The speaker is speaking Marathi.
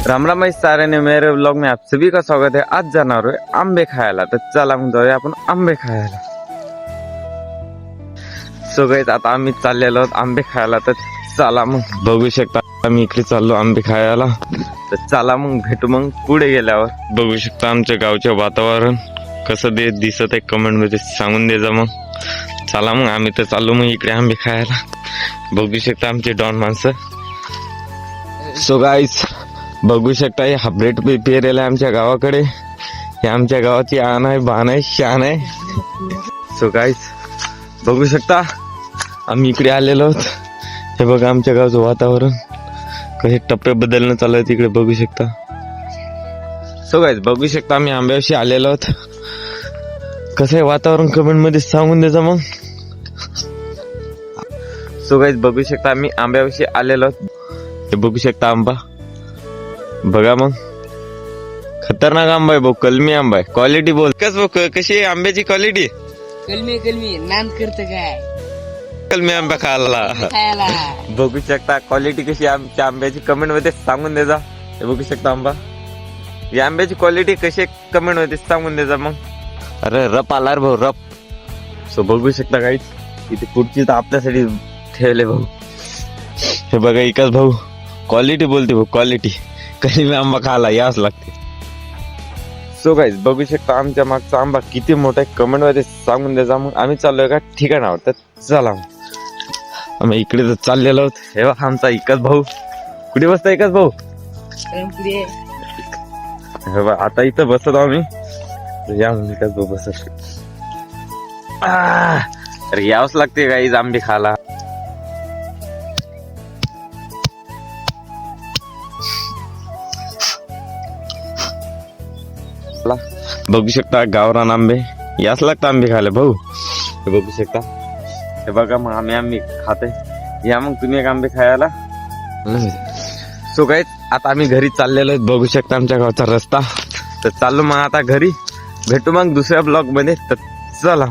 राम राम सारे ने मेरे व्लॉग में आप सभी का स्वागत है। आज जाणार आहे आंबे खायला, तर चला मग जाऊया आपण आंबे खायला। सो गाइस आता आम्ही चाललेलो आहोत आंबे खायला, तर चला मग बघू शकता आम्ही इकडे चाललो आंबे खायला। तर चला मग भेटू मग पुढे गेल्यावर। बघू शकता आमच्या गावचे वातावरण कसं दिसत आहे, कमेंट मध्ये सांगून दे जा। मग चला मग आम्ही तर चाललो मग इकडे आंबे खायला। बघू शकता आमचे डॉन माणसं। सो गाइस बघू शकता हे हायब्रिड पेरेल आहे आमच्या गावाकडे। हे आमच्या गावाची आण आहे, बाण आहे, शान आहे। सो गाइस बघू शकता आम्ही इकडे आलेलो आहोत। हे बघा आमच्या गावचं वातावरण कसे टप्पे बदलणं चालू आहे तिकडे बघू शकता। सो गाइस बघू शकता आम्ही आंब्याशी आलेलो आहोत। कसं आहे वातावरण कमेंट मध्ये सांगून द्यायचं मग। सो गाइस बघू शकता आम्ही आंब्याशी आलेलो आहोत। हे बघू शकता आंबा बघा मग, खतरनाक आंबा आहे भाऊ, कलमी आंबा आहे। क्वालिटी बोल कशी आहे आंब्याची क्वालिटी? कलमी नांद करत काय कलमी आंबा खायला बघू शकता क्वालिटी कशी आमच्या आंब्याची कमेंट मध्ये सांगून द्यायचा। हे बघू शकता आंबा, या आंब्याची क्वालिटी कशी कमेंट मध्ये सांगून द्यायचा मग। अरे रप आला रे भाऊ रप। सो बघू शकता गाईस इथे पुढची तर आपल्यासाठी ठेवले भाऊ। हे बघा इकाच भाऊ क्वालिटी बोलते भाऊ, क्वालिटी कलमी आंबा खायला याच लागते। सो गाईस बघू शकता आमच्या मागचा आंबा किती मोठा आहे, कमेंट मध्ये सांगून द्यायचा। मग आम्ही चाललोय का ठिकाणावर, तर चला आम्ही इकडे तर चाललेलो आहोत। हे बघा आमचा इकाच भाऊ कुठे बसता, इकाच भाऊ हे बघा आता इथं बसत आम्ही। या इकाच भाऊ बसत, अरे यावंच लागते गाईज आंबे खायला। बघू शकता गावरान आंबे याच लागतं आंबे खायला भाऊ। हे बघू शकता, हे बघा मग आम्ही खाते। या मग तुम्ही एक आंबे खायला। सो गाइस आता आम्ही घरी चाललेलो आहेत। बघू शकता आमच्या गावचा रस्ता। तर चाललो मग आता घरी, भेटू मग दुसऱ्या ब्लॉग मध्ये। तर चला।